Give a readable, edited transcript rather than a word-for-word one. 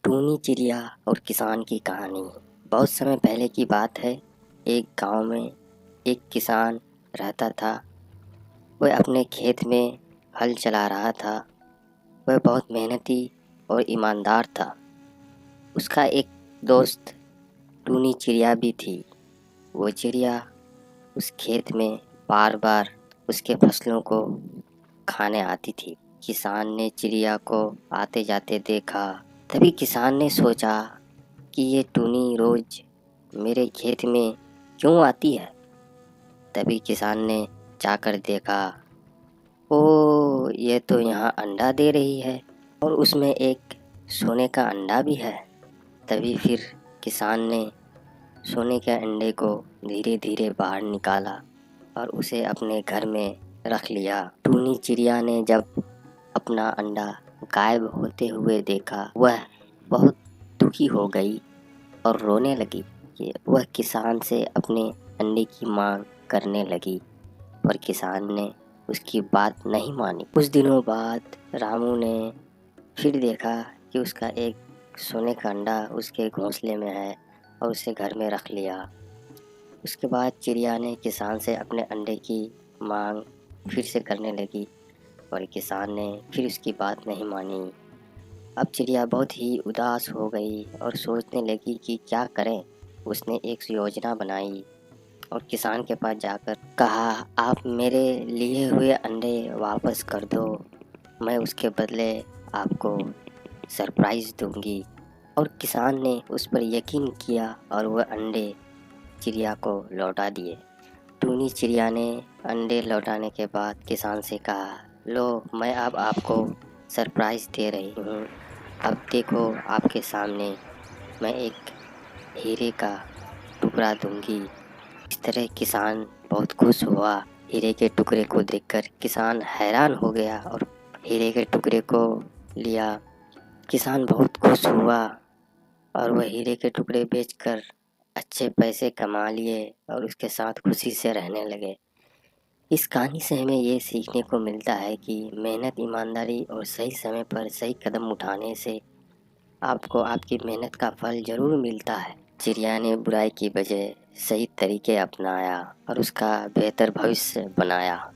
टूनी चिड़िया और किसान की कहानी। बहुत समय पहले की बात है। एक गांव में एक किसान रहता था। वह अपने खेत में हल चला रहा था। वह बहुत मेहनती और ईमानदार था। उसका एक दोस्त टूनी चिड़िया भी थी। वो चिड़िया उस खेत में बार बार उसके फसलों को खाने आती थी। किसान ने चिड़िया को आते जाते देखा। तभी किसान ने सोचा कि ये टूनी रोज मेरे खेत में क्यों आती है। तभी किसान ने जाकर देखा, ओ ये तो यहाँ अंडा दे रही है और उसमें एक सोने का अंडा भी है। तभी फिर किसान ने सोने के अंडे को धीरे धीरे बाहर निकाला और उसे अपने घर में रख लिया। टूनी चिड़िया ने जब अपना अंडा गायब होते हुए देखा, वह बहुत दुखी हो गई और रोने लगी कि वह किसान से अपने अंडे की मांग करने लगी, पर किसान ने उसकी बात नहीं मानी। कुछ दिनों बाद रामू ने फिर देखा कि उसका एक सोने का अंडा उसके घोंसले में है और उसे घर में रख लिया। उसके बाद चिड़िया ने किसान से अपने अंडे की मांग फिर से करने लगी, पर किसान ने फिर उसकी बात नहीं मानी। अब चिड़िया बहुत ही उदास हो गई और सोचने लगी कि क्या करें। उसने एक योजना बनाई और किसान के पास जाकर कहा, आप मेरे लिए हुए अंडे वापस कर दो, मैं उसके बदले आपको सरप्राइज़ दूंगी। और किसान ने उस पर यकीन किया और वह अंडे चिड़िया को लौटा दिए। टूनी चिड़िया ने अंडे लौटाने के बाद किसान से कहा, लो मैं अब आपको सरप्राइज़ दे रही हूँ। अब देखो आपके सामने मैं एक हीरे का टुकड़ा दूंगी। इस तरह किसान बहुत खुश हुआ। हीरे के टुकड़े को देखकर किसान हैरान हो गया और हीरे के टुकड़े को लिया। किसान बहुत खुश हुआ और वह हीरे के टुकड़े बेचकर अच्छे पैसे कमा लिए और उसके साथ खुशी से रहने लगे। इस कहानी से हमें ये सीखने को मिलता है कि मेहनत, ईमानदारी और सही समय पर सही कदम उठाने से आपको आपकी मेहनत का फल जरूर मिलता है। चिड़िया ने बुराई की बजाय सही तरीके अपनाया और उसका बेहतर भविष्य बनाया।